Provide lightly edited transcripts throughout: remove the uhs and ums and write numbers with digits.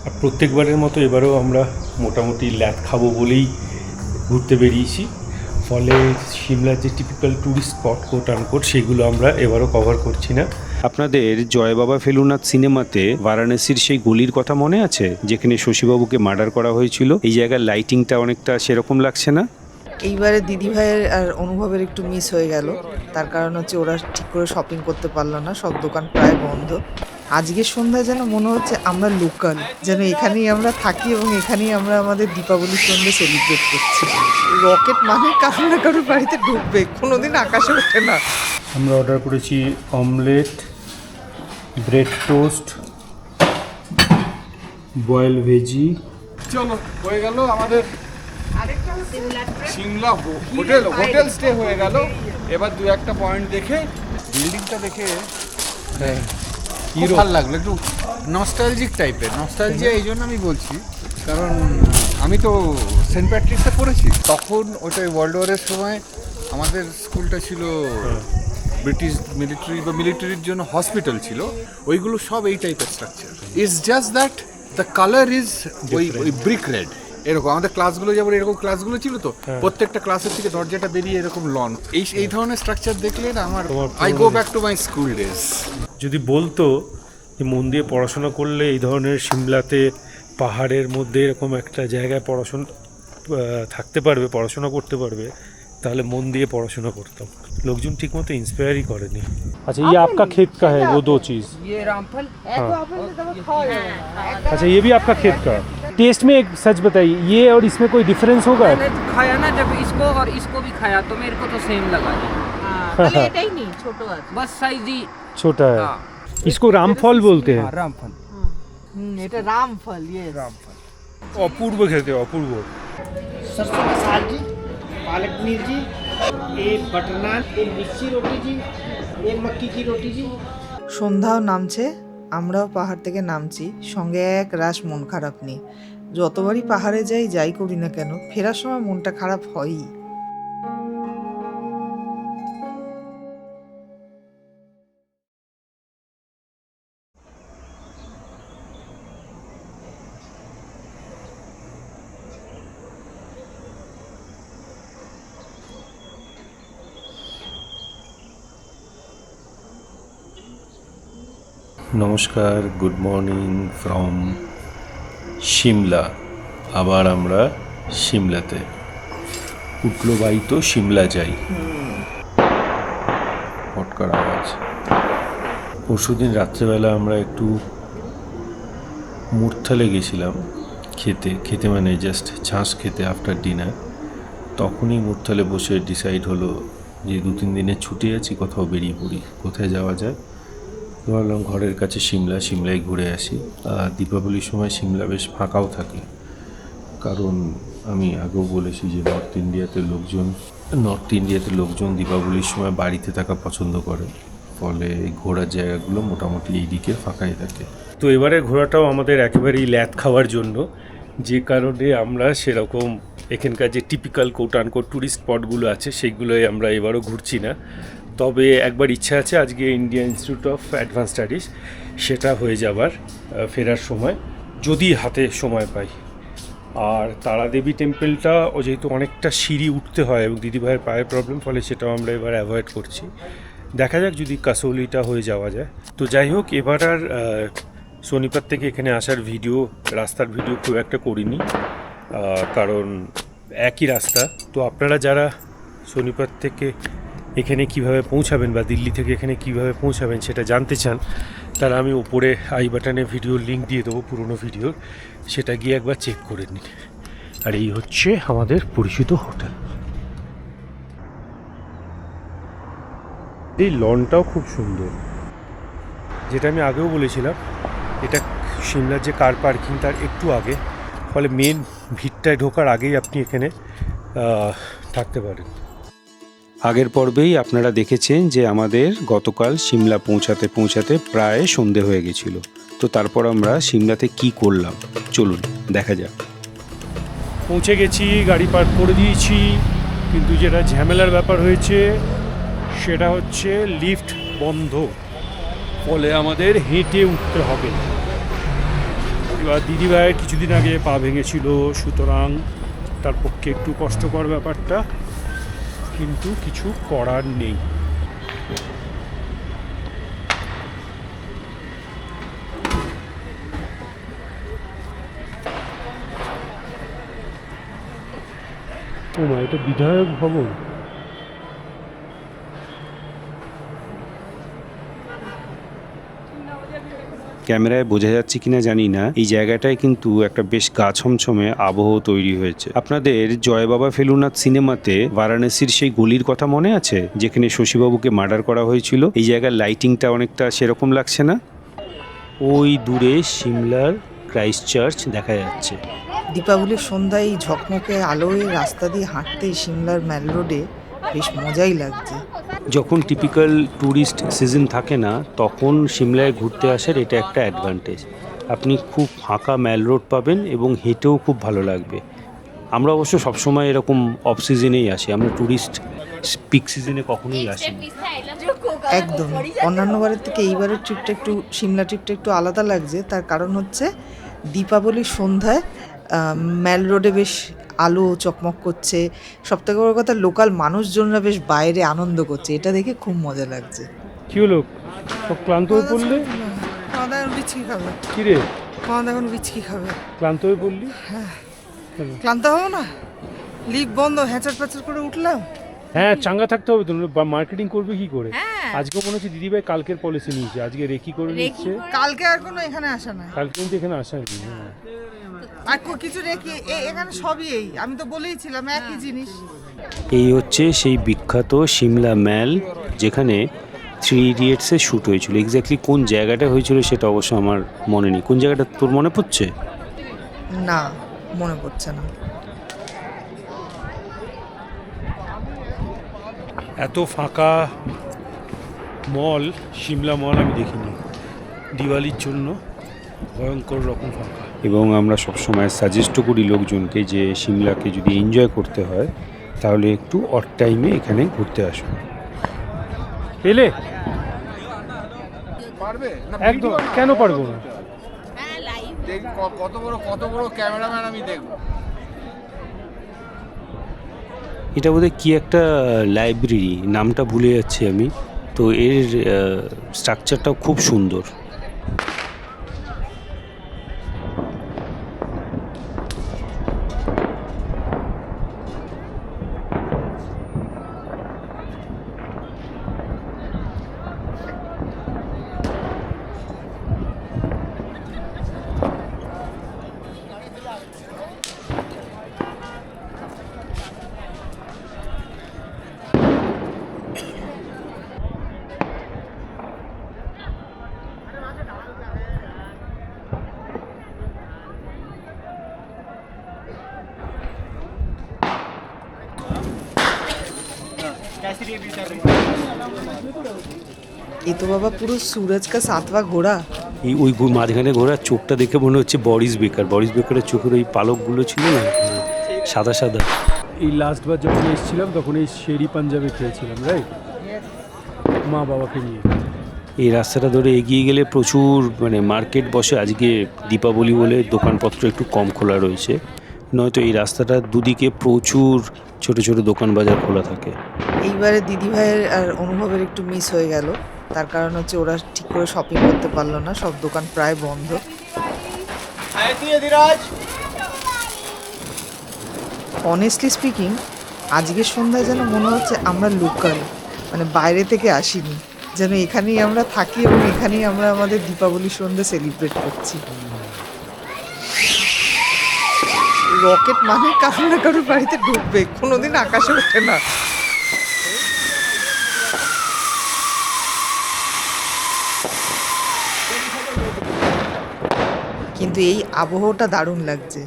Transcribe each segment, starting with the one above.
আর প্রত্যেকবারের মতো এবারেও আমরা মোটামুটি ল্যাদ খাবো বলেই ঘুরতে বেরিয়েছি। ফলে সিমলার যে typical tourist spot coat unquote সেগুলো আমরা এবারও কভার করছি না। আপনাদের জয় বাবা ফেলুনাথ সিনেমাতে বারাণসীর সেই গলির কথা মনে আছে যেখানে শশীবাবুকে মার্ডার করা হয়েছিল? এই জায়গার লাইটিংটা অনেকটা সেরকম লাগছে না? এইবারে দিদিভাইয়ের আর অনুভবের একটু মিস হয়ে গেল, তার কারণ হচ্ছে ওরা ঠিক করে শপিং করতে পারলো না, সব দোকান প্রায় বন্ধ। আজকের সন্ধ্যায় যেন মনে হচ্ছে আমরা লোকাল, যেন এখানেই আমরা থাকি এবং এখানেই আমরা আমাদের দীপাবলির সন্ধ্যে সেলিব্রেট করছি। রকেট মানে কারো না কারোর বাড়িতে ঢুকবে, কোনোদিন আকাশে ওঠে না। আমরা অর্ডার করেছি omelette, bread toast, boiled veggie. চলো হয়ে গেল আমাদের সিমলা হোটেল স্টে হয়ে গেল। এবার দু একটা পয়েন্ট দেখে বিল্ডিংটা দেখে খুব ভালো লাগলো, একটু নস্টালজিক টাইপের। নস্টালজিয়া এই জন্য আমি বলছি কারণ আমি তো সেন্ট প্যাট্রিক্সে পড়েছি, তখন ওটা ওয়ার্ল্ড ওয়ারের সময় আমাদের স্কুলটা ছিল ব্রিটিশ মিলিটারি বা মিলিটারির জন্য হসপিটাল ছিল, ওইগুলো সব এই টাইপের structure. It's just that the colour is ওই ব্রিক রেড। এরকম আমাদের ক্লাসগুলো যেমন এরকম ক্লাসগুলো ছিল তো, প্রত্যেকটা ক্লাসের থেকে দরজাটা বেরিয়ে এরকম লন, এই ধরনের স্ট্রাকচার দেখলে না আমার I go back to my school days. যদি বলতো যে মন দিয়ে পড়াশোনা করলে এই ধরনের সিমলাতে পাহাড়ের মধ্যে এরকম একটা জায়গায় পড়াশোনা থাকতে পারবে, পড়াশোনা করতে পারবে, তাহলে মন দিয়ে পড়াশোনা করতাম। লোকজন ঠিকমতো ইন্সপায়ারই করেনি। আচ্ছা, ये आपका खेत का है वो दो चीज़? ये रामफल। अच्छा, ये भी आपका खेत का? टेस्ट में एक सच बताइए, ये और इसमें कोई डिफरेंस होगा? मैंने खाया ना जब इसको और इसको भी खाया तो मेरे को तो सेम लगा এটাই নেই, ছোট আছে। बस साइज ही। छोटा है। हाँ। इसको रामफल बोलते हैं। रामफल। এটা রামফল, ইয়ে रामफल। অপূর্ব খেতে, অপূর্ব। सरसों का साग जी, पालक पनीर जी, एक बटर नान, एक मिस्सी रोटी जी, एक मक्की की रोटी जी। সন্ধ্যাও নামছে, আমরাও পাহাড় থেকে নামছি, সঙ্গে এক রাশ মন খারাপ নেই। যতবারই পাহাড়ে যাই করি না কেন, ফেরার সময় মনটা খারাপ হয়ই। নমস্কার, গুড মর্নিং ফ্রম সিমলা। আবার আমরা সিমলাতে উঠলো বাই, তো সিমলা যাই। ফটকার আওয়াজ। পরশুদিন রাত্রেবেলা আমরা একটু মূর্থালে গেছিলাম খেতে মানে জাস্ট ছাঁচ খেতে আফটার ডিনার। তখনই মূর্থালে বসে ডিসাইড হলো যে 2-3 দিনের ছুটি আছি, কোথাও বেরিয়ে পড়ি, কোথায় যাওয়া যায়। ভাবলাম ঘরের কাছে সিমলায় ঘুরে আসি। আর দীপাবলির সময় সিমলা বেশ ফাঁকাও থাকে, কারণ আমি আগেও বলেছি যে নর্থ ইন্ডিয়াতে লোকজন দীপাবলির সময় বাড়িতে থাকা পছন্দ করে, ফলে ঘোরার জায়গাগুলো মোটামুটি এই দিকে ফাঁকাই থাকে। তো এবারে ঘোরাটাও আমাদের একেবারেই ল্যাদ খাওয়ার জন্য, যে কারণে আমরা সেরকম এখানকার যে টিপিক্যাল কোট আনকোট ট্যুরিস্ট স্পটগুলো আছে সেইগুলোই আমরা এবারও ঘুরছি না। তবে একবার ইচ্ছা আছে আজকে Indian institute of advance studies সেটা হয়ে যাবার ফেরার সময়, যদি হাতে সময় পাই। আর তারাদেবী টেম্পলটা যেহেতু অনেকটা সিঁড়ি উঠতে হয় এবং দিদিভাইয়ের পায়ের প্রবলেম, ফলে সেটাও আমরা এবার অ্যাভয়েড করছি। দেখা যাক যদি কাসৌলিটা হয়ে যাওয়া যায়। তো যাই হোক, এবার আর সোনিপত থেকে এখানে আসার ভিডিও, রাস্তার ভিডিও খুব একটা করিনি, কারণ একই রাস্তা। তো আপনারা যারা সোনিপত থেকে এখানে কিভাবে পৌঁছাবেন বা দিল্লি থেকে এখানে কিভাবে পৌঁছাবেন সেটা জানতে চান, তারা আমি ওপরে আই বাটনে ভিডিওর লিঙ্ক দিয়ে দেবো, পুরনো ভিডিওর, সেটা গিয়ে একবার চেক করে নিন। আর এই হচ্ছে আমাদের পরিচিত হোটেল। এই লনটাও খুব সুন্দর, যেটা আমি আগেও বলেছিলাম, এটা সিমলার যে কার পার্কিং তার একটু আগে, ফলে মেন ভিড়টায় ঢোকার আগেই আপনি এখানে থাকতে পারেন। আগের পর্বেই আপনারা দেখেছেন যে আমাদের গতকাল সিমলা পৌঁছাতে প্রায় সন্ধে হয়ে গেছিল। তো তারপর আমরা সিমলাতে কি করলাম চলুন দেখা যাক। পৌঁছে গেছি, গাড়ি পার্ক করে দিয়েছি, কিন্তু যেটা ঝামেলার ব্যাপার হয়েছে সেটা হচ্ছে লিফট বন্ধ, ফলে আমাদের হেঁটে উঠতে হবে। এবার দিদিভাইয়ের কিছুদিন আগে পা ভেঙেছিল, সুতরাং তার পক্ষে একটু কষ্টকর ব্যাপারটা, কিন্তু কিছু করার নেই। ও মা, এটা বিধায়ক ভবন। ক্যামেরায় বোঝা যাচ্ছে কিনা জানি না, এই জায়গাটায় কিন্তু একটা বেশ গা ছমছমে আবহ তৈরি হয়েছে। আপনাদের জয় বাবা ফেলুনাথ সিনেমাতে বারাণসীর সেই গলির কথা মনে আছে, যেখানে শশীবাবুকে মার্ডার করা হয়েছিল? এই জায়গার লাইটিংটা অনেকটা সেরকম লাগছে না? ওই দূরে সিমলার ক্রাইস্ট চার্চ দেখা যাচ্ছে। দীপাবলির সন্ধ্যায় এই ঝকমকে আলোয় রাস্তা দিয়ে হাঁটতে সিমলার ম্যাল রোডে বেশ মজাই লাগছে। যখন টিপিক্যাল ট্যুরিস্ট সিজন থাকে না, তখন সিমলায় ঘুরতে আসার এটা একটা অ্যাডভান্টেজ। আপনি খুব ফাঁকা ম্যাল রোড পাবেন এবং হেঁটেও খুব ভালো লাগবে। আমরা অবশ্য সবসময় এরকম অফ সিজনেই আসি, আমরা ট্যুরিস্ট পিক সিজনে কখনোই আসি না। একদম অন্যান্যবারের থেকে এইবারের ট্রিপটা একটু সিমলা ট্রিপটা একটু আলাদা লাগছে। তার কারণ হচ্ছে দীপাবলির সন্ধ্যায় ম্যাল রোডে বেশ আলো চকমক করছে। সবথেকে বড় কথা, লোকাল মানুষজনরা বেশ বাইরে আনন্দ করছে, এটা দেখে খুব মজা লাগছে। কি হলো, সব ক্লান্ত হয়ে পড়লে? মাদা এখন বিচকি খাবে। কি রে, মাদা এখন বিচকি খাবে। ক্লান্ত হয়ে পড়লি? ক্লান্ত হবো না, লিক বন্ধ, হ্যাঁচার প্যাচার করে উঠলাম। হ্যাঁ, চাঙ্গা থাকতে হবে তো, মার্কেটিং করবে কি করে? আজকে মনে হচ্ছে দিদিভাই কালকের পলিসি নিয়েছে, আজকে রেকি করে নিচ্ছে। কালকে আর কোনো এখানে আসা নাই, কালকে কিন্তু এখানে আসানি। আর কিছু রেখে এখানে সবই এই, আমি তো বলেইছিলাম একই জিনিস। এই হচ্ছে সেই বিখ্যাত সিমলা ম্যাল, যেখানে 3 ইডিয়েটসে শ্যুট হয়েছিল। এক্স্যাক্টলি কোন জায়গাটা হয়েছিল সেটা অবশ্য আমার মনে নেই। কোন জায়গাটা তোর মনে পড়ছে? না, মনে পড়ছে না। এত ফাঁকা মল, সিমলা মল আমি দেখিনি। দিওয়ালির জন্য ভয়ঙ্কর রকম ফাঁকা। এবং আমরা সবসময় সাজেস্টও করি লোকজনকে যে সিমলাকে যদি এনজয় করতে হয় তাহলে একটু অড টাইমে এখানে ঘুরতে আসুন। পেলে পারবে না? একদম, কেন পারবো না? দেখ কত বড় ক্যামেরাম্যান আমি দেখবো। এটা বোধহয় কি একটা লাইব্রেরি, নামটা ভুলে যাচ্ছি আমি। তো এর স্ট্রাকচারটাও খুব সুন্দর। এ তো বাবা পুরো সুরজ কা সাতवा ঘোড়া। এই ওই মাঝখানে ঘোরার চোখটা দেখে মনে হচ্ছে বরিস বেকারের চোখের ওই পালকগুলো ছিল না, সাদা সাদা। এই লাস্টবার যখন এসেছিলাম তখন এই শেরি পাঞ্জাবে খেয়েছিলাম, রাইট, মা বাবাকে নিয়ে। এই রাস্তাটা ধরে এগিয়ে গেলে প্রচুর মার্কেট বসে। আজকে দীপাবলি বলে দোকানপত্র একটু কম খোলা রয়েছে, নয়তো এই রাস্তাটার দুদিকে প্রচুর ছোট ছোট দোকান বাজার খোলা থাকে। এইবারে দিদিভাইয়ের আর অনুভবের একটু মিস হয়ে গেল। তার কারণ হচ্ছে ওরা ঠিক করে শপিং করতে পারলো না, সব দোকান প্রায় বন্ধ। অনেস্টলি স্পিকিং, আজকের সন্ধ্যায় যেন মনে হচ্ছে আমরা লোকাল, বাইরে থেকে আসিনি, যেন এখানেই আমরা থাকি এবং এখানেই আমরা আমাদের দীপাবলি সন্ধ্যা সেলিব্রেট করছি। রকেট মানে কারো না কারোর বাড়িতে ঢুকবে, কোনোদিন আকাশে ওঠে না। কিন্তু এই আবহাওয়াটা দারুণ লাগছে,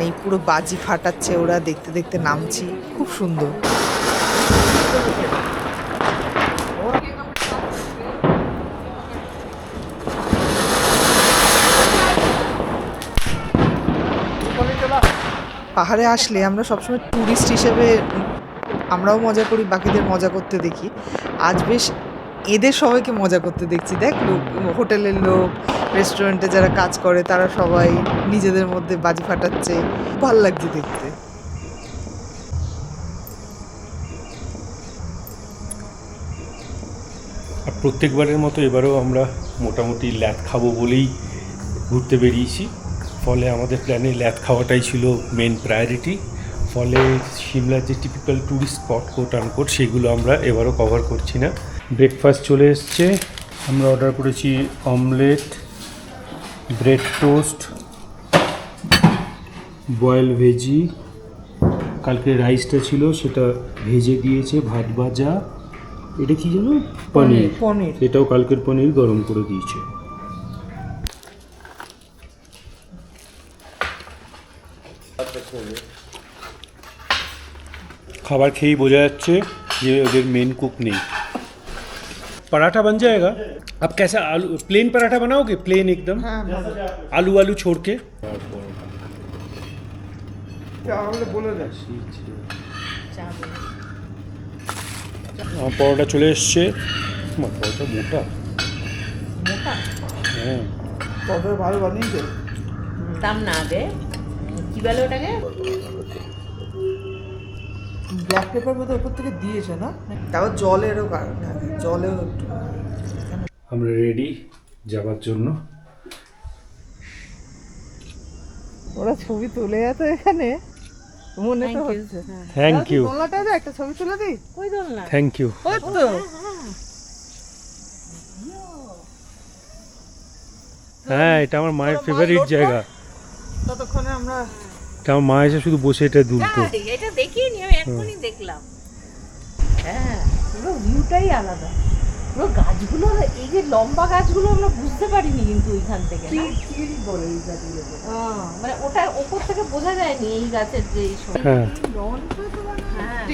এই পুরো বাজি ফাটাচ্ছে ওরা, দেখতে দেখতে নামছি, খুব সুন্দর। পাহাড়ে আসলে আমরা সবসময় ট্যুরিস্ট হিসেবে আমরাও মজা করি, বাকিদের মজা করতে দেখি। আজ বেশ এদের সবাইকে মজা করতে দেখছি। দেখ লোক, হোটেলের লোক, রেস্টুরেন্টে যারা কাজ করে তারা সবাই নিজেদের মধ্যে বাজি ফাটাচ্ছে, ভাল লাগছে দেখতে। আর প্রত্যেকবারের মতো এবারেও আমরা মোটামুটি ল্যাদ খাবো বলেই ঘুরতে বেরিয়েছি। ফলে আমাদের প্ল্যানে ল্যাদ খাওয়াটাই ছিল মেন প্রায়োরিটি। ফলে সিমলার যে typical tourist spot coat unquote সেগুলো আমরা এবারও কভার করছি না। ব্রেকফাস্ট চলে এসছে, আমরা অর্ডার করেছি omelette, bread toast, boiled veggie, কালকে রাইসটা ছিল সেটা ভেজে দিয়েছে, ভাত ভাজা, এটা কি জানো, পনির, পনির। এটাও কালকের পনির গরম করে দিয়েছে। খাবার খেয়েই বোঝা যাচ্ছে যে ওদের মেন কুক নেই। पराठा बन जाएगा। अब कैसा आलू प्लेन पराठा बनाओगे? प्लेन एकदम आलू आलू छोड़ के। পরোটা চলে এসছে, পরোটা মোটা হ্যাঁ, তবে ভালো বানিয়েছে। দাম না দে, কি বলে ওটাকে, ব্ল্যাক পেপার বোধহয় উপর থেকে দিয়েছে না, তাও জলেরও কারণে, জলেও একটু। আমরা রেডি যাবার জন্য। ওরা ছবি তুলে যেত এখানে, মনে তো হচ্ছে। থ্যাংক ইউ, তোলাটা একটা ছবি তুলে দিই। কই দোল না, থ্যাংক ইউ। ওই তো হ্যাঁ, এটা আমার মায়ের ফেভারিট জায়গা। ততক্ষণে আমরা এটা আমার মা এসে শুধু বসে এটা দুলতো। এটা দেখিয়ে নি, আমি এখনই দেখলাম। হ্যাঁ, পুরো ভিউটাই আলাদা। পুরো গাছগুলো, এই যে লম্বা গাছগুলো আমরা বুঝতে পারিনি কিন্তু ওইখান থেকে, না? মানে ওটা ওপর থেকে বোঝা যায়নি এই গাছের যে এই সব। হ্যাঁ, হ্যাঁ,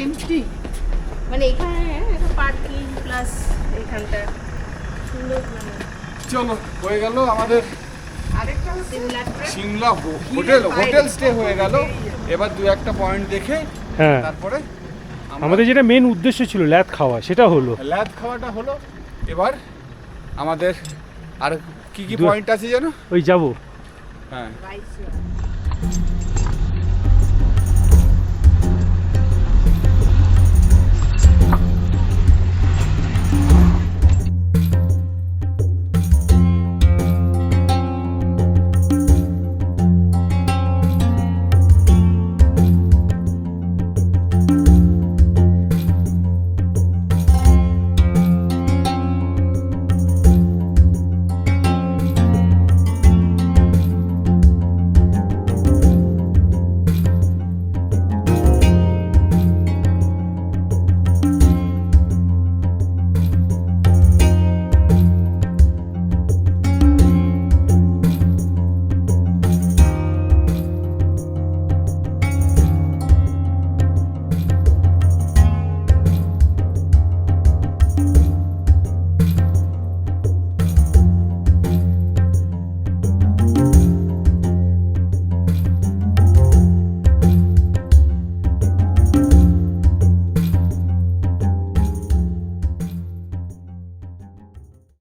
মানে এখানে একটা পার্কিং প্লাস এখানটা সুন্দর, মানে চলো হয়ে গেল আমাদের আরেকটা Shimla trek. Shimla hotel stay হয়ে গেল। এবার দু একটা পয়েন্ট দেখে হ্যাঁ, তারপরে আমাদের যেটা মেন উদ্দেশ্য ছিল ল্যাদ খাওয়া, সেটা হলো। ল্যাদ খাওয়াটা হলো। এবার আমাদের আর কি কি দু- পয়েন্ট আছে যেন? ওই যাবো। হ্যাঁ,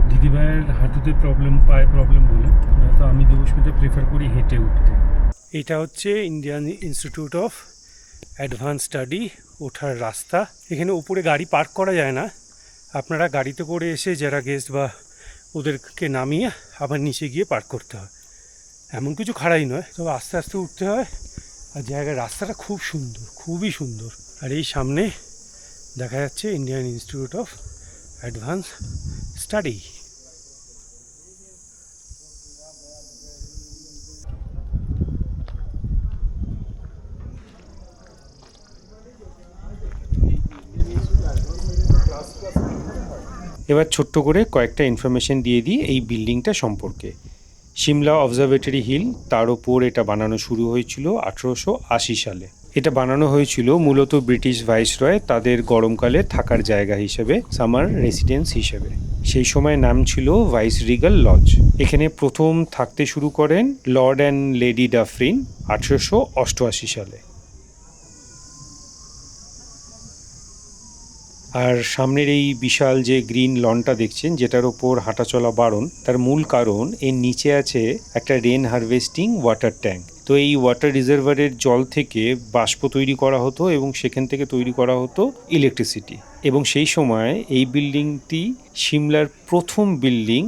দিদিভাইয়ের হাঁটুতে পায়ে প্রবলেম বলে, তো আমি দেবস্মিতা প্রেফার করি হেঁটে উঠতে। এটা হচ্ছে Indian institute of advance study ওঠার রাস্তা। এখানে উপরে গাড়ি পার্ক করা যায় না, আপনারা গাড়িতে করে এসে যারা গেস্ট বা ওদেরকে নামিয়ে আবার নিচে গিয়ে পার্ক করতে হয়। এমন কিছু খাড়াই নয়, তবে আস্তে আস্তে উঠতে হয়। আর জায়গার রাস্তাটা খুব সুন্দর, খুবই সুন্দর। আর এই সামনে দেখা যাচ্ছে Indian institute of advance study. এবার ছোট্ট করে কয়েকটা ইনফরমেশন দিয়ে দিই এই বিল্ডিংটা সম্পর্কে। সিমলা অবজারভেটরি হিল, তার ওপর এটা বানানো শুরু হয়েছিল 1880 সালে। এটা বানানো হয়েছিল মূলত ব্রিটিশ ভাইসরয় তাদের গরমকালে থাকার জায়গা হিসেবে, সামার রেসিডেন্স হিসেবে। সেই সময় নাম ছিল ভাইস রিগাল লজ। এখানে প্রথম থাকতে শুরু করেন লর্ড অ্যান্ড লেডি ডাফরিন 1888 সালে। আর সামনের এই বিশাল যে গ্রিন লনটা দেখছেন, যেটার ওপর হাঁটাচলা বারণ, তার মূল কারণ এর নিচে আছে একটা রেন হারভেস্টিং ওয়াটার ট্যাঙ্ক। তো এই ওয়াটার রিজার্ভারের জল থেকে বাষ্প তৈরি করা হতো এবং সেখান থেকে তৈরি করা হতো ইলেকট্রিসিটি। এবং সেই সময় এই বিল্ডিংটি সিমলার প্রথম বিল্ডিং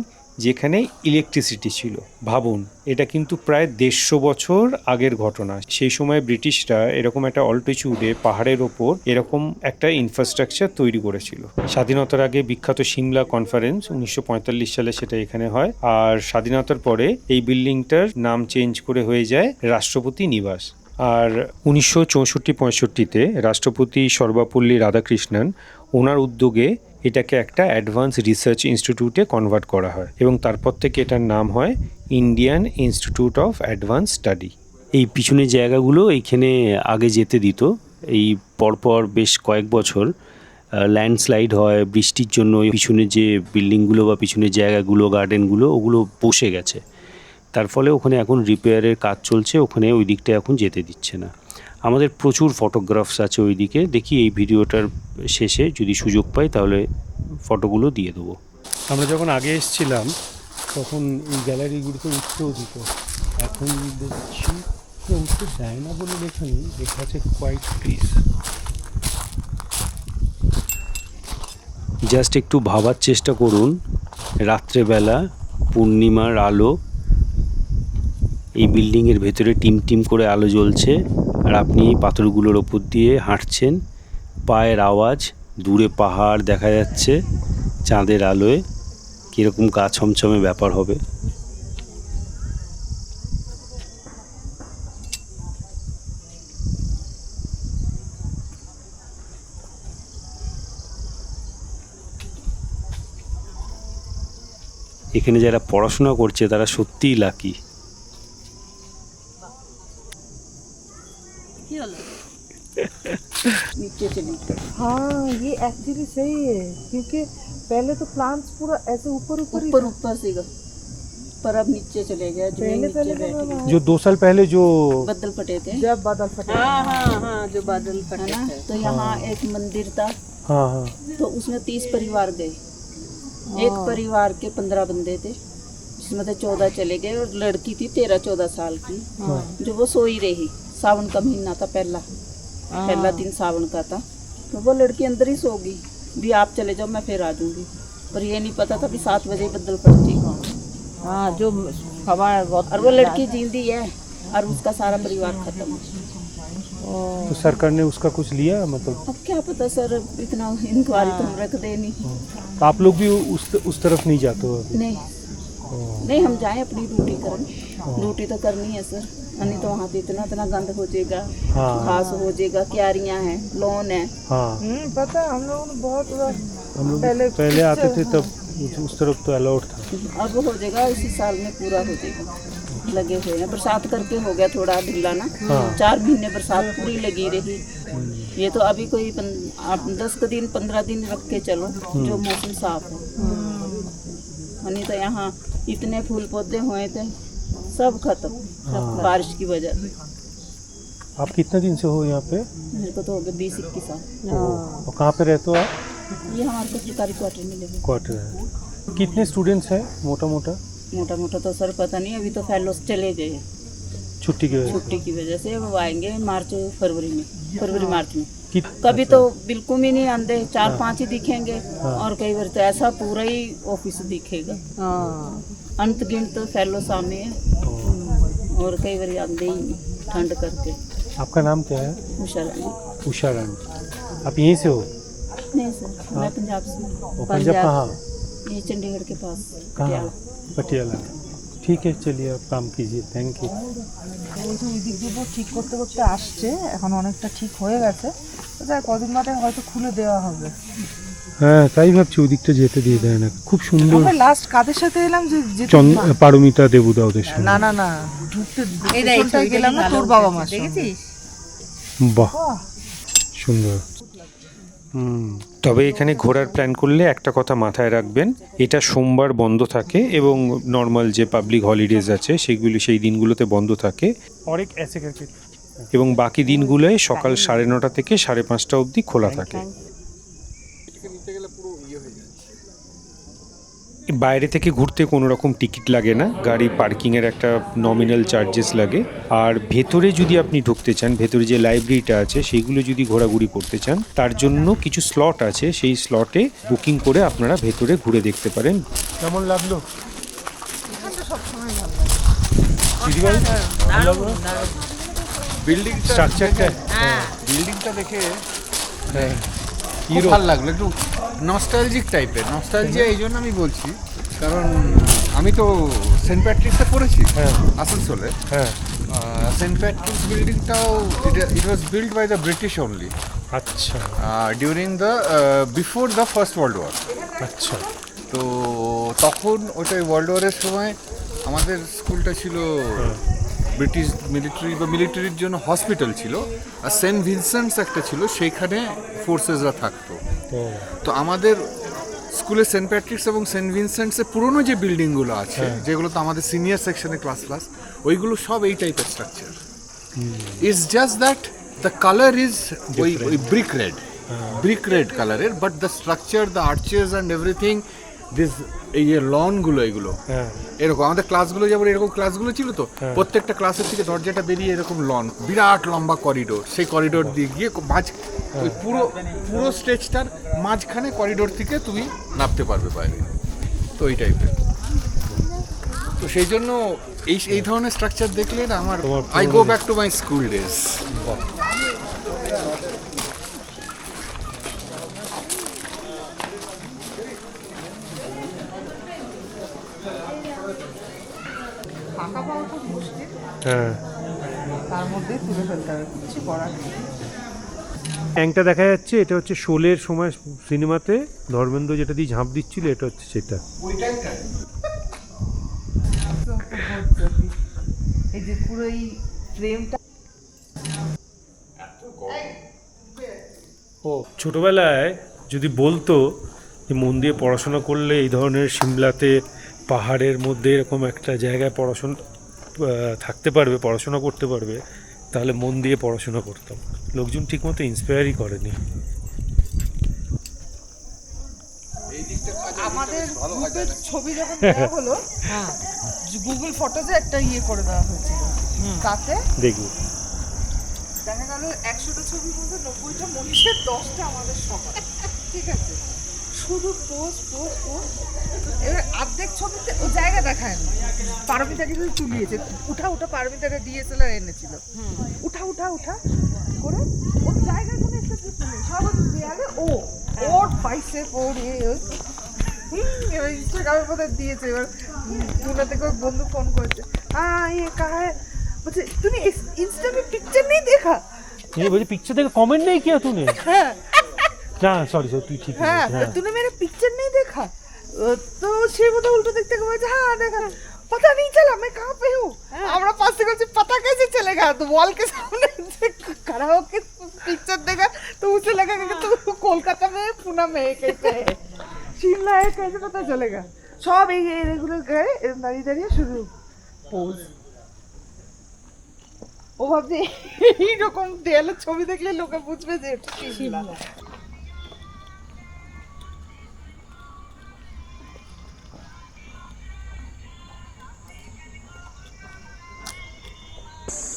যেখানে ইলেকট্রিসিটি ছিল। ভাবুন, এটা কিন্তু প্রায় 150 বছর আগের ঘটনা। সেই সময় ব্রিটিশরা এরকম একটা অল্টিটিউডে পাহাড়ের ওপর এরকম একটা ইনফ্রাস্ট্রাকচার তৈরি করেছিল। স্বাধীনতার আগে বিখ্যাত সিমলা কনফারেন্স 1945 সালে সেটা এখানে হয়। আর স্বাধীনতার পরে এই বিল্ডিংটার নাম চেঞ্জ করে হয়ে যায় রাষ্ট্রপতি নিবাস। আর 1964-65-তে রাষ্ট্রপতি সর্বপল্লী রাধাকৃষ্ণন ওনার উদ্যোগে এটাকে একটা অ্যাডভান্স রিসার্চ ইনস্টিটিউটে কনভার্ট করা হয় এবং তারপর থেকে এটার নাম হয় Indian institute of advance study. এই পিছনের জায়গাগুলো এইখানে আগে যেতে দিত। এই পরপর বেশ কয়েক বছর ল্যান্ডস্লাইড হয়, বৃষ্টির জন্য ওই পিছনে যে বিল্ডিংগুলো বা পিছনের জায়গাগুলো, গার্ডেনগুলো, ওগুলো বসে গেছে। তার ফলে ওখানে এখন রিপেয়ারের কাজ চলছে, ওখানে ওই দিকটা এখন যেতে দিচ্ছে না। আমাদের প্রচুর ফটোগ্রাফস আছে ওই দিকে। দেখি এই ভিডিওটার শেষে যদি সুযোগ পাই তাহলে ফটোগুলো দিয়ে দেবো। আমরা যখন আগে এসেছিলাম তখন এই গ্যালারিগুলোতে উঠতেও দিত, এখন দেখছি উঠতে দেয় না বলে লেখা নেই, লেখা আছে কোয়াইট প্লিজ। জাস্ট একটু ভাবার চেষ্টা করুন, রাত্রেবেলা পূর্ণিমার আলো, এই বিল্ডিংয়ের ভেতরে টিম টিম করে আলো জ্বলছে, আর আপনি এই পাথরগুলোর ওপর দিয়ে হাঁটছেন, পায়ের আওয়াজ, দূরে পাহাড় দেখা যাচ্ছে চাঁদের আলোয়, কীরকম গা ছমছমে ব্যাপার হবে। এখানে যারা পড়াশোনা করছে তারা সত্যিই লাকি। हाँ ये एक्चुअली सही है, क्योंकि पहले तो प्लांट्स पूरा ऐसे ऊपर ऊपर ऊपर सीगा, पर अब नीचे चले गया। जो 2 साल पहले जो बादल फटे थे, जब बादल फटे। हाँ हाँ हाँ, जो बादल फटे ना, तो यहाँ एक मंदिर था, हाँ हाँ तो उसमें 30 परिवार गए। एक परिवार के 15 बंदे थे, जिसमें से 14 चले गए और लड़की थी 13-14 साल की, जो वो सोई रही। सावन का महीना था, पहला दिन सावन का था, तो वो लड़की अंदर ही सो गई। भी आप चले जाओ, मैं फिर आ जाऊंगी। पर ये नहीं पता था कि 7 बजे बदल फट जाएगा। हाँ जो हवा और वो लड़की जिंदी है और उसका सारा परिवार खत्म। तो सरकार ने उसका कुछ लिया, मतलब अब क्या पता सर, इतना इंक्वायरी तो हम रख दे नहीं। तो आप लोग भी उस तरफ नहीं जाते हो अभी? नहीं हम जाएं अपनी ड्यूटी करें, ड्यूटी तो करनी है सर, नहीं तो वहाँ पे इतना गंद हो जाएगा, घास हो जाएगा, क्यारियाँ हैं, लॉन है। हाँ पता है, हम लोगों ने बहुत हम लोग पहले आते थे तब उस तरफ तो अलाउड था। अब हो जाएगा, इसी साल में पूरा हो जाएगा। लगे हुए हैं, बरसात करके हो गया थोड़ा ढीला ना। 4 महीने बरसात पूरी लगी रही। ये तो अभी कोई 10 दिन 15 दिन रख के चलो, जो मौसम साफ है। नहीं तो यहाँ इतने फूल पौधे हुए थे, सब खत्म बारिश की वजह से। आप कितने दिन से हो यहाँ पे? मेरे को तो हो गए 20-21 साल। और कहाँ पे रहते हो आप? ये हमारे को सरकारी क्वार्टर में लगे। क्वार्टर है। कितने स्टूडेंट्स हैं मोटा मोटा? मोटा मोटा तो सर पता नहीं, अभी तो फेलोस चले गए छुट्टी की वजह छुट्टी की वजह से। वो आएंगे फरवरी मार्च में। से? कभी तो बिल्कुल ही नहीं आते, 4-5 ही दिखेंगे, और कई बार तो ऐसा पूरा ही ऑफिस दिखेगा। अंत गिनत फेलो सामने है, और कई बार आते ही नहीं ठंड करके। आपका नाम क्या है? उषा रानी। उषा रानी। आप यहीं से हो? नहीं सर, मैं पंजाब से हूँ। और पंजाब कहाँ? ये चंडीगढ़ के पास कहाँ? पटियाला। पटियाला। ठीक है, चलिए आप काम कीजिए। Thank you. ওই দিক দিয়ে ঠিক করতে করতে আসছে, এখন অনেকটা ঠিক হয়ে গেছে, তো যাই কদিন বাদে হয়তো খুলে দেওয়া হবে। হ্যাঁ তাই ভাবছি, ওই দিকটা যেতে দিয়ে দেয় না। খুব সুন্দর। আমরা লাস্ট কাদের সাথে এলাম যে পারমিতা দেবুদা ওদের সঙ্গে। না না না, ঢুকতে কোনটায় গেলাম না, তোর বাবা মা দেখেছিস? বাহ সুন্দর। তবে এখানে ঘোরার প্ল্যান করলে একটা কথা মাথায় রাখবেন, এটা সোমবার বন্ধ থাকে এবং নর্মাল যে পাবলিক হলিডেজ আছে সেগুলি সেই দিনগুলোতে বন্ধ থাকে, অনেক ऐसे करके এবং বাকি দিনগুলোয় সকাল 9:30 থেকে 5:30 অবধি খোলা থাকে। বাইরে থেকে ঘুরতে কোনো রকম টিকিট লাগে না, গাড়ি পার্কিংয়ের একটা নমিনাল চার্জেস লাগে। আর ভেতরে যদি আপনি ঢুকতে চান, ভেতরে যে লাইব্রেরিটা আছে সেইগুলো যদি ঘোরাঘুরি করতে চান, তার জন্য কিছু স্লট আছে, সেই স্লটে বুকিং করে আপনারা ভেতরে ঘুরে দেখতে পারেন। কেমন লাগলো? এখানটা সবসময় ভালো লাগে। বিল্ডিংটা স্ট্রাকচারটা বিল্ডিংটা দেখে খুব ভালো লাগলো, একটু নস্টালজিক টাইপের। নস্টালজিয়া এই জন্য আমি বলছি কারণ আমি তো সেন্ট প্যাট্রিক্সে পড়েছি আসানসোলে। সেন্ট প্যাট্রিক্স বিল্ডিংটাও it was build by the British only আচ্ছা during the before the First World War. আচ্ছা। তো তখন ওটাই ওয়ার্ল্ড ওয়ারের সময় আমাদের স্কুলটা ছিল ব্রিটিশ মিলিটারি বা মিলিটারির জন্য হসপিটাল ছিল, আর সেন্ট ভিনসেন্টস একটা ছিল, সেইখানে ফোর্সেসরা থাকতো। তো আমাদের স্কুলে সেন্ট প্যাট্রিক্স এবং সেন্ট ভিনসেন্টসের পুরনো যে বিল্ডিংগুলো আছে, যেগুলো তো আমাদের সিনিয়র সেকশনে ক্লাস ওইগুলো সব এই টাইপের structure. It's just that the colour is ওই ব্রিক রেড কালারের, but the structure, the arches and everything, this এই যে লনগুলো এগুলো এরকম। আমাদের ক্লাসগুলো যেমন এরকম ক্লাসগুলো ছিল, তো প্রত্যেকটা ক্লাসের থেকে দরজাটা বেরিয়ে এরকম লন, বিরাট লম্বা করিডোর, সেই করিডোর দিয়ে গিয়ে ওই পুরো স্টেজটার মাঝখানে করিডোর থেকে তুমি নামতে পারবে বাইরে। তো এই টাইপের, তো সেই জন্য এই ধরনের স্ট্রাকচার দেখলে না আমার I go back to my school days. ফাঁকা পাওয়া খুব মুশকিল, হ্যাঁ, তার মধ্যেই তুলে ফেলতে হবে, কিছু করার নেই। ট্যাঙ্কটা দেখা যাচ্ছে, এটা হচ্ছে শোলের সময় সিনেমাতে ধর্মেন্দ্র যেটা দিয়ে ঝাঁপ দিচ্ছিল, এটা হচ্ছে সেটা। এই যে পুরো এই ফ্রেমটা ছোটবেলায় যদি বলতো যে মন দিয়ে পড়াশোনা করলে এই ধরনের সিমলাতে পাহাড়ের মধ্যে এরকম একটা জায়গায় পড়াশোনা থাকতে পারবে, পড়াশোনা করতে পারবে, তাহলে মন দিয়ে পড়াশোনা করতাম। লোকজন ঠিকমতো ইন্সপায়ারই করেনি। আমাদের গ্রুপের ছবি যখন দেওয়া হলো, গুগল ফটোতে একটা ইয়ে করে দেওয়া হয়েছিল, তাতে দেখি দেখা গেল 100টা ছবির মধ্যে 90টা মনীষের, 10টা আমাদের সবার। ঠিক আছে, শুধু পোস্ট। এবার অর্ধেক ছবিতে ও জায়গা দেখায় না, পারমিতাকে কিন্তু তুলিয়েছে, উঠা পারমিতাকে ডিএসএলআর এনেছিল, উঠা করে ওর জায়গায় কোনো একটা কিছু নেই, সব হচ্ছে দেয়ালে ওর বাইসেপ, ওর এবার ইনস্টাগ্রামের মধ্যে দিয়েছে। এবার পুনা থেকে ওর বন্ধু ফোন করেছে, ये कहा है, বলছে তুমি इंस्टा में पिक्चर नहीं देखा? ये बोली पिक्चर देखा, कमेंट नहीं किया तूने? हाँ ना सॉरी तू ठीक है। हाँ, तूने मेरा पिक्चर नहीं देखा? तो সে বোধ উল্টো দেখতে বলছে, हाँ देखा, पता नहीं चला मैं कहाँ पे हूँ। আমরা पास से कुछ पता कैसे चलेगा? तो वॉल के सामने खड़ा होके पिक्चर देखा, तो उसे लगा कि तू कोलकाता में पुणे में कैसे है, शिमला है, कैसे पता चलेगा? সব এই এগুলো গায়ে দাঁড়িয়ে শুধু পোজ। ও ভাবছে এইরকম দেয়ালের ছবি দেখলে লোকে বুঝবে যে এটা শিমলা।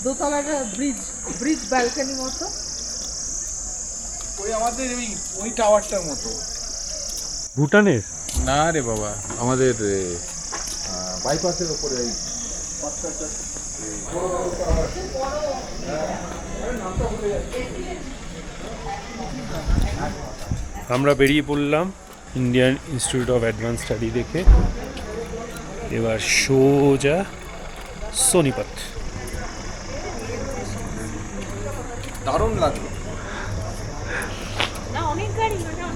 দোতলার ব্রিজ ব্যালকনি মতো, ওই আমাদের ওই টাওয়ারটার মতো। ভুটানের না রে বাবা, আমাদের বাইপাসের ওপরে এই আমরা বেরিয়ে পড়লাম Indian institute of advance study দেখে। এবার সোজা সোনিপত। দারুণ লাগলো,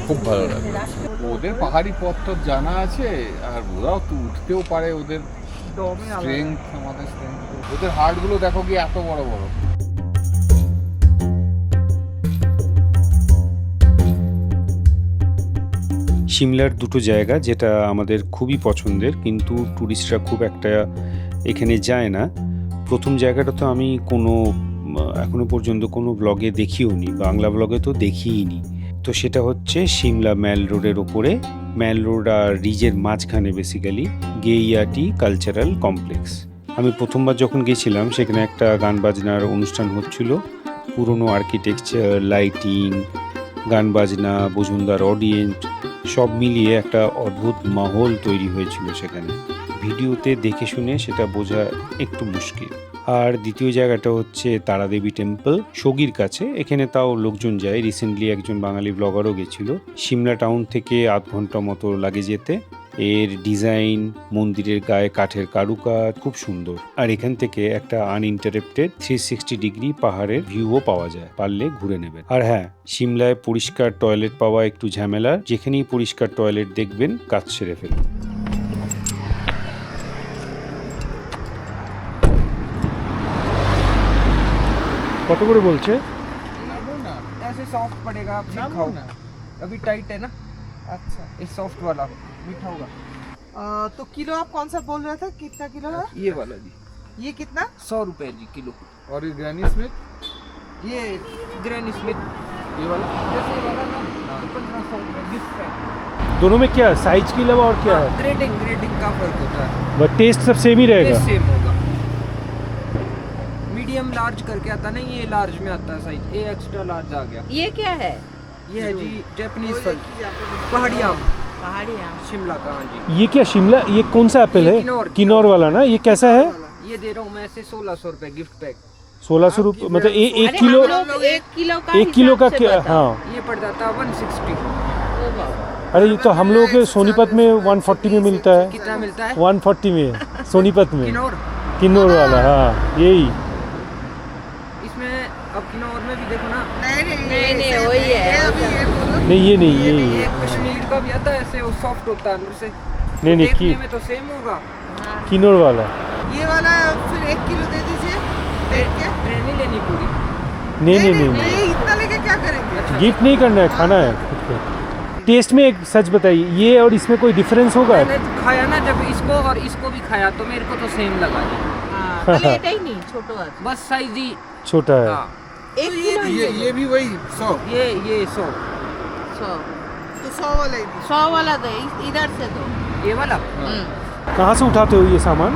খুব ভালো লাগলো। ওদের পাহাড়ি পথ তো জানা আছে, আর ওরাও তো উঠতেও পারে, ওদের স্ট্রেংথ, আমাদের স্ট্রেংথ। ওদের হার্টগুলো দেখো কি এত বড় বড়। সিমলার দুটো জায়গা যেটা আমাদের খুবই পছন্দের, কিন্তু ট্যুরিস্টরা খুব একটা এখানে যায় না। প্রথম জায়গাটা তো আমি এখনো পর্যন্ত কোনো ব্লগে দেখিও নি, বাংলা ব্লগে তো দেখিই নি। তো তো সেটা হচ্ছে সিমলা ম্যাল রোডের ওপরে, ম্যাল রোড আর রিজের মাঝখানে বেসিক্যালি গেইয়াটি কালচারাল কমপ্লেক্স। আমি প্রথমবার যখন গেছিলাম সেখানে একটা গান বাজনার অনুষ্ঠান হচ্ছিল। পুরনো আর্কিটেকচার, লাইটিং, গান বাজনা, বজুনদার অডিয়েন্স সব মিলিয়ে একটা অদ্ভুত মাহল তৈরি হয়েছিল সেখানে। ভিডিওতে দেখে শুনে সেটা বোঝা একটু মুশকিল। আর দ্বিতীয় জায়গাটা হচ্ছে তারাদেবী টেম্পল, সগির কাছে। এখানে তাও লোকজন যায়, রিসেন্টলি একজন বাঙালি ব্লগারও গেছিল। সিমলা টাউন থেকে আধ ঘন্টা মতো লাগে যেতে। এর ডিজাইন, মন্দিরের গায়ে কাঠের কারুকাজ খুব সুন্দর। আর এখান থেকে একটা আনইন্টারাপ্টেড 360 ডিগ্রি পাহাড়ের ভিউও পাওয়া যায়, পারলে ঘুরে নেবেন। আর হ্যাঁ, সিমলায় পরিষ্কার টয়লেট পাওয়া একটু ঝামেলার। যেখানেই পরিষ্কার টয়লেট দেখবেন কাজ সেরে ফেলুন। কত করে বলছে? ऐसे सॉफ्ट पड़ेगा, आप ठीक खाओ। अभी टाइट है ना, अच्छा ये सॉफ्ट वाला मीठा होगा। तो किलो आप कौन सा बोल रहे थे, कितना किलो है ये वाला जी ये? कितना? 100 रुपए जी किलो। और ये ग्रैनी स्मिथ, ये ग्रैनी स्मिथ ये वाला जैसे ये वाला ना 1500 रुपए गिफ्ट है। दोनों में क्या है, साइज के अलावा और क्या है? ग्रेडिंग का फर्क होता है, बट टेस्ट सब सेम ही रहेगा। सेम होगा। मीडियम लार्ज करके आता नहीं, ये लार्ज में आता है साइज, ये एक्स्ट्रा लार्ज आ गया। ये क्या है? ये है जी जापानीज फल, पहाड़ी आम, पहाड़ी आम। शिमला का। हाँ जी, ये क्या शिमला, ये कौन सा एप्पल ये है? किन्नौर किन्नौर वाला ना, ये कैसा है? ये दे रहा हूँ मैं ऐसे 1600 रुपए गिफ्ट पैक। 1600 रुपये, मतलब एक अरे किलो, हम लोग 1 किलो का 1 किलो का हिसाब से क्या? बताओ। हाँ, ये पड़ जाता है 160। ओ बाबा। अरे ये तो हम लोगों के सोनीपत में 140 में मिलता है। कितना मिलता है? 140 में सोनीपत में, किन्नौर। किन्नौर वाला। हाँ यही। इसमें अब किन्नौर में भी देखो ना, नहीं वही है। नहीं ये नहीं, ये यही ये है। कश्मीर का भी आता है ऐसे, वो सॉफ्ट होता है अंदर से। नहीं नहीं, देखने में तो सेम होगा। किन्नौर वाला। ये वाला फिर 1 किलो दे दीजिए देख के। ट्रेन ही लेनी पूरी। नहीं नहीं नहीं, ये इतना लेके क्या करेंगे? गिफ्ट नहीं करना है, खाना है खुद को। टेस्ट में एक सच बताइए, ये और इसमें कोई डिफरेंस होगा? मैंने खाया ना जब इसको और इसको भी खाया तो मेरे को तो सेम लगा जी। हाँ, पहले এটা ही नहीं छोटो আছে। बस साइज ही। छोटा है। हाँ, 1 किलो ही ये भी वही 100। ये 100। 100 तो 100 वाला ही दीजिए। 100 वाला दो, इधर से दो। ये वाला कहाँ से उठाते हो ये सामान?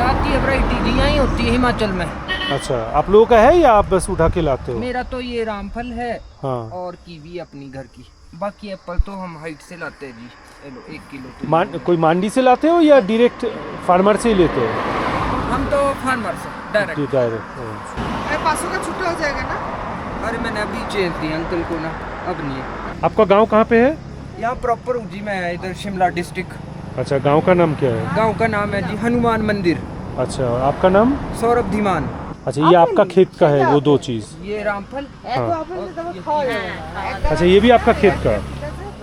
आती है वैरायटी जी, यहीं होती है हिमाचल में। अच्छा, आप लोगों का है या आप बस उठा के लाते हो? मेरा तो ये रामफल है हाँ। और कीवी अपनी घर की। बाकी एप्पल तो हम हाइट से लाते हैं जी। चलो 1 किलो तो कोई मंडी से लाते हो या डायरेक्ट फार्मर से ही लेते हो? हम तो फार्मर से डायरेक्ट। डायरेक्ट। अरे 500 का छुट्टा हो जाएगा ना? अरे मैंने अभी चेंज दी अंकल को ना, अब नहीं है। आपका गांव कहाँ पे है? यहाँ प्रॉपर उजी में है, इधर शिमला डिस्ट्रिक्ट। अच्छा, गांव का नाम क्या है? गांव का नाम है जी हनुमान मंदिर। अच्छा, आपका नाम? सौरभ धीमान। अच्छा, ये आपका खेत का है वो 2 चीज़? ये रामफल। हाँ। अच्छा, ये भी आपका खेत का,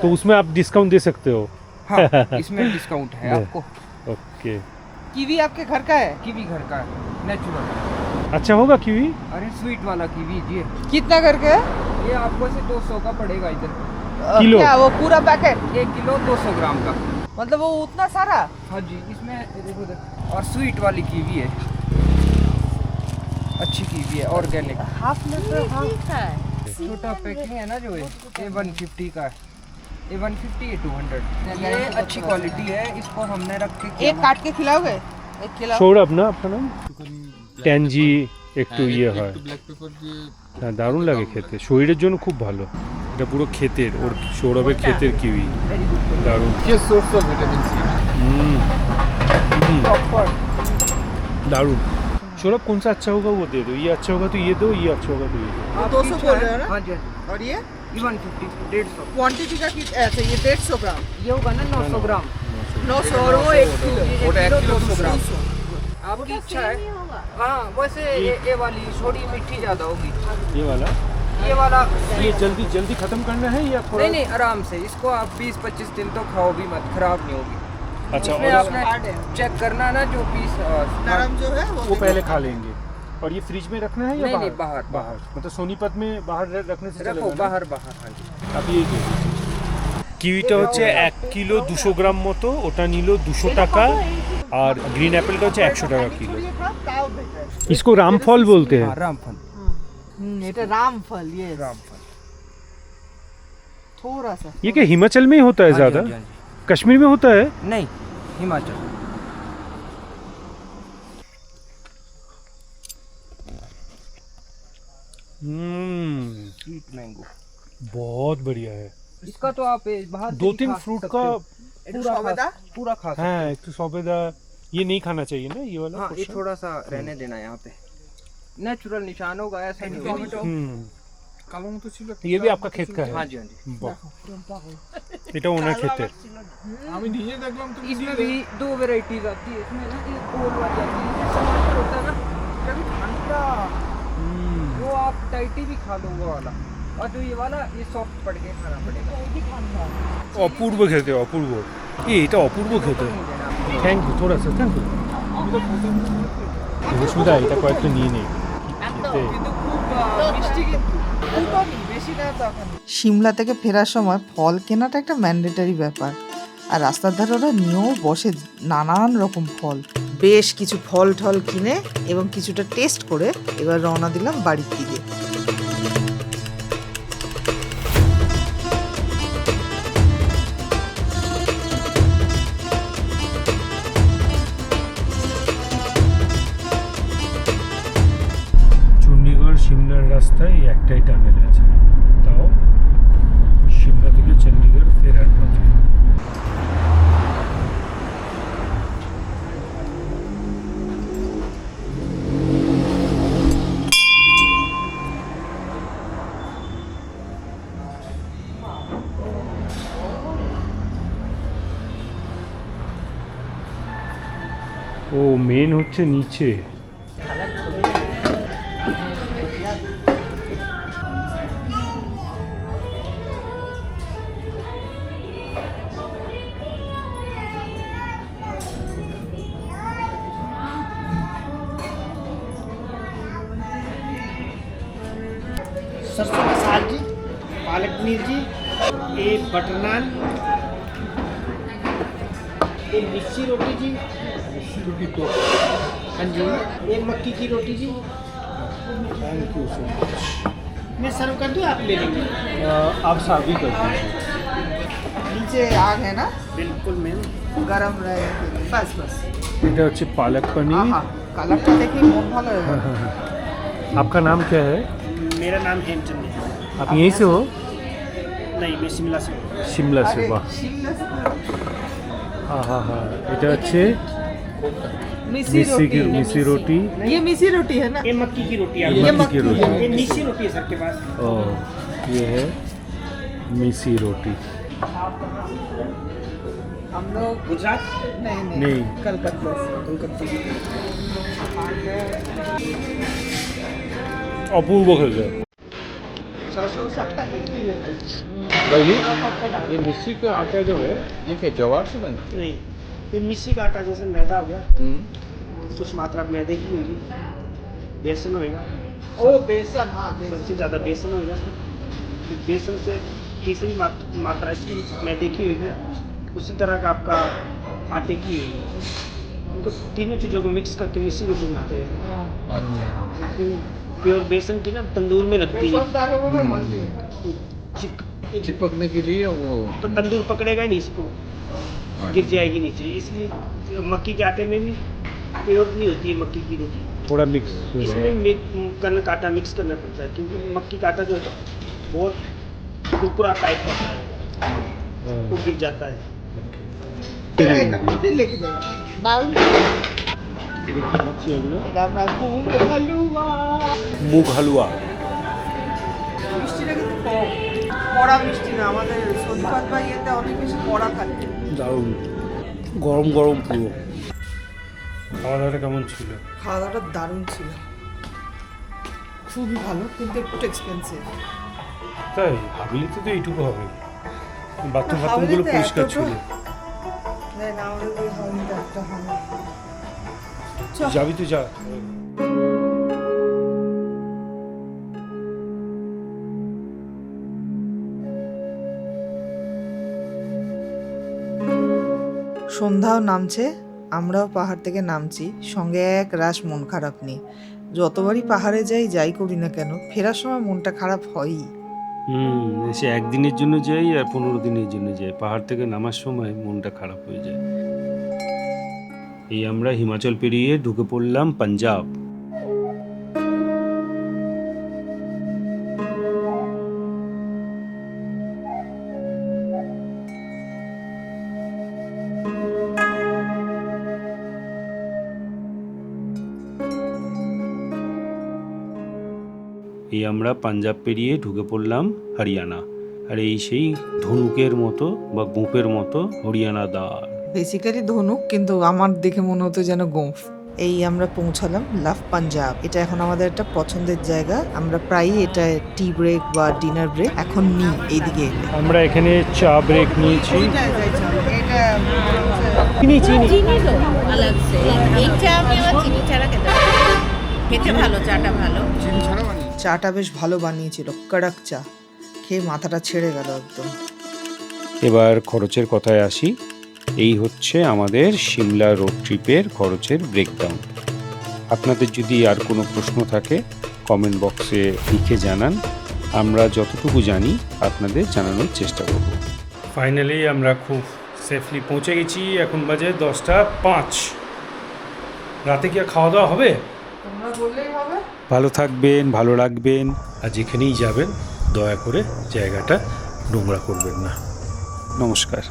तो उसमें आप डिस्काउंट दे सकते हो? हाँ, इसमें डिस्काउंट है आपको। ओके। कीवी आपके घर का है? कीवी घर का है, नेचुरल। अच्छा होगा कीवी? अरे स्वीट वाला कीवी जी, कितना करके है? ये आपको से 200 का पड़ेगा इधर। किलो? क्या वो पूरा पैकेट? 1 किलो 200 ग्राम का। मतलब वो उतना सारा? हाँ जी, इसमें ये देखो इधर। और स्वीट वाली कीवी है, अच्छी कीवी है, ऑर्गेनिक। हाफ लीटर ठीक है। छोटा पैकिंग है ना जो ये 150 का है। ये 150 ये 200। ये अच्छी क्वालिटी है, इसको हमने रख के एक काट के खिलाओगे? एक खिलाओ। সৌরভ না আপনার নাম? ট্যানজি একটু ইয়ে হয়, ব্ল্যাক পেপার দিয়ে হ্যাঁ দারুণ লাগে খেতে, শরীরের জন্য খুব ভালো। এটা পুরো ক্ষেতের, ওর সৌরভের ক্ষেতের কিউই, দারুণ। ये सोर्स ऑफ विटामिन सी। दारुण। सौरभ कौन सा अच्छा होगा वो दे दो, ये अच्छा होगा तो ये दो, ये अच्छा होगा तो ये दो। आप 200 बोल रहे हो ना? हाँ जी, और ये ये 150 150। क्वांटिटी का कितना? अच्छा, ये 150 ग्राम। ये होगा ना 900 ग्राम। 900 और वो 1 किलो। ये 1 किलो 200 ग्राम। 200। आपकी इच्छा है। हाँ, वैसे ये वाली थोड़ी मीठी ज़्यादा होगी। ये वाला, ये वाला ये जल्दी जल्दी खत्म करना है या थोड़ा? नहीं आराम से इसको आप 20-25 दिन तो खाओ भी मत, खराब नहीं होगी। अच्छा, इसमें और आपने चेक करना ना जो पीस नरम जो है वो पहले खा लेंगे। और ये फ्रिज में रखना है या नहीं, बाहर? नहीं, बाहर। बाहर मतलब सोनीपत में बाहर रखने से रखो चलेगा ना? बाहर बाहर। हाँ जी, अब ये কিউইটা হচ্ছে 1 কিলো 200 গ্রাম মতো, ওটা নিল 200 টাকা। আর গ্রিন অ্যাপেলটা হচ্ছে 100 টাকা কিলো। इसको रामफल बोलते हैं। हाँ, रामफल। এটা রামফল। ये रामफल। थोड़ा सा। ये क्या हिमाचल में ही होता है हाँ जी, ज़्यादा? हाँ जी, हाँ जी। कश्मीर में होता है? नहीं, हिमाचल। स्वीट मैंगो बहुत बढ़िया है। इसका तो आप बाहर से दो भी तीन खा फ्रूट सकते का हो। पूरा खा सकते हो। हाँ, एक तो सौबेदा ये नहीं खाना चाहिए ना, ये वाला हाँ, ये portion? थोड़ा सा रहने देना यहाँ पे। नेचुरल निशानों का ऐसा नहीं होगा। কালো মতো ছিল ये भी आपका खेत का है? हाँ जी, हाँ जी। বাহ, এটা ওনার ক্ষেতে। আমি নিজে দেখলাম তো इसमें भी दो वेराइटीज आती है। इसमें ना एक गोल वाली आती है, ये टमाटर होता है ना, कभी ठंडा वो आप टाइटी भी खा लो वो वाला, और जो ये वाला ये सॉफ्ट पड़ के खाना पड़ेगा। অপূর্ব খেতে, অপূর্ব। এটা অপূর্ব খেতে। থ্যাংক ইউ, থোড়া সা থ্যাংক ইউ। রশ্মিদা এটা কয়েকটা নিয়ে নেই। খেতে সিমলা থেকে ফেরার সময় ফল কেনাটা একটা ম্যান্ডেটারি ব্যাপার, আর রাস্তার ধারে ওরা নিয়েও বসে নানান রকম ফল। বেশ কিছু ফল টল কিনে এবং কিছুটা টেস্ট করে এবার রওনা দিলাম বাড়ির দিকে। চণ্ডীগড় সিমলার রাস্তায় এই একটাই টানেল আছে, তাও সিমলা থেকে চণ্ডীগড় ফেরার পথে। ও মেন হচ্ছে নিচে। सरसों का साग जी, पालक पनीर जी, ये बटर नान, ये मिस्सी रोटी जी, हाँ जी, ये मक्की की रोटी जी। Thank you so much. मैं सर्व कर दूँ, आप ले लेंगे? आप सर्व कर दीजिए। নিচে আগ है ना, बिल्कुल मैम। গরম রহে বাস বাস। এটা হচ্ছে পালক পनीर। আহা, কালারটা দেখে মন ভালো হয়ে গেল। आपका नाम क्या है? मेरा नाम हेमचंद है। आप यहीं से हो? नहीं, मैं शिमला से हूँ। शिमला से। আরে, বাহ, শিমলা হ্যাঁ হ্যাঁ হ্যাঁ, এটা হচ্ছে মিসি मिस्सी रोटी। ये मिसी रोटी है ना, ये मक्की की रोटी ये है। मक्की की रोटी। ये मिस्सी रोटी है सबके पास। ओ, ये है मिस्सी रोटी। हम लोग गुजरात नहीं नहीं। कलकत्ता से। कलकत्ते की। অপূর্ব খেতে। सरसों साग ये मिस्सी का आटा जो है ये क्या जवार से बना? नहीं, ये मिस्सी का आटा जैसे मैदा हो गया, कुछ मात्रा मैदे की होगी, बेसन होएगा, ओ बेसन, हाँ सबसे ज़्यादा बेसन होएगा। फिर बेसन से तीसरी मात्रा इसकी मैदे की होगी, उसी तरह का आपका आटे की होगी। उनको तीनों चीज़ों को मिक्स करके मिस्सी रोटी बनाते हैं। प्योर बेसन की ना तंदूर में लगती है, चिपकने के लिए वो तो तंदूर पकड़ेगा ही नहीं इसको, गिर जाएगी नीचे। इसलिए मक्की के आटे में भी प्योर नहीं होती है मक्की की रोटी, थोड़ा मिक्स। इसमें कनक आटा मिक्स करना पड़ता है, क्योंकि मक्की का आटा जो है बहुत कुरकुरा टाइप होता है, वो गिर जाता है। लेके মুগ হালুয়া। মিষ্টিটা কিন্তু কম, কড়া মিষ্টি না। আমাদের সন্ধিপাত বা ইয়েতে অনেক বেশি কড়া থাকে। দারুণ গরম গরম পুরো। খাওয়া দাওয়াটা কেমন ছিল? খাওয়া দাওয়াটা দারুণ ছিল, খুবই ভালো, কিন্তু একটু এক্সপেন্সিভ। তাই হাবিলিতে তো এইটুকু হবে, বাথরুম ফাথরুমগুলো পরিষ্কার ছিল। না, আমাদের ওই হাওড়িতে একটা হবে। যাবি তো যা। সন্ধ্যাও নামছে, আমরাও পাহাড় থেকে নামছি, সঙ্গে এক রাশ মন খারাপ নিয়ে। যতবারই পাহাড়ে যাই করি না কেন, ফেরার সময় মনটা খারাপ হয়ই। সে একদিনের জন্য যাই আর 15 দিনের জন্য যাই, পাহাড় থেকে নামার সময় মনটা খারাপ হয়ে যায়। এই আমরা হিমাচল পেরিয়ে ঢুকে পড়লাম পাঞ্জাব। এই আমরা পাঞ্জাব পেরিয়ে ঢুকে পড়লাম হরিয়ানা। আর এই সেই ধনুকের মতো বা গোঁপের মতো হরিয়ানা দার। বেসিক্যালি ধনুক, কিন্তু আমার দেখে মনে হতো যেন গোঁফ। এই আমরা পৌঁছালাম লাভ পাঞ্জাব। এটা এখন আমাদের একটা পছন্দের জায়গা। আমরা প্রায়ই এটা টি ব্রেক বা ডিনার ব্রেক এখন নিই এইদিকে এলে। আমরা এখানে চা ব্রেক নিয়েছি। চিনি তো আলাদা সে এই চা আমি আবার চিনি ছাড়া খেতে পারি না। খেতে ভালো, চাটা ভালো। চিনি ছাড়া বানিয়ে চাটা বেশ ভালো বানিয়েছিল, কড়ক চা। খেয়ে মাথাটা ছেড়ে গেল একদম। এবার খরচের কথায় আসি। এই হচ্ছে আমাদের সিমলা রোড ট্রিপের খরচের ব্রেকডাউন। আপনাদের যদি আর কোনো প্রশ্ন থাকে কমেন্ট বক্সে লিখে জানান, আমরা যতটুকু জানি আপনাদের জানানোর চেষ্টা করব। ফাইনালি আমরা খুব সেফলি পৌঁছে গেছি। এখন বাজে 10:05। রাতে কি আর খাওয়া দাওয়া হবে? তোমরা বললেই হবে। ভালো থাকবেন, ভালো রাখবেন। আর যেখানেই যাবেন দয়া করে জায়গাটা নোংরা করবেন না। নমস্কার।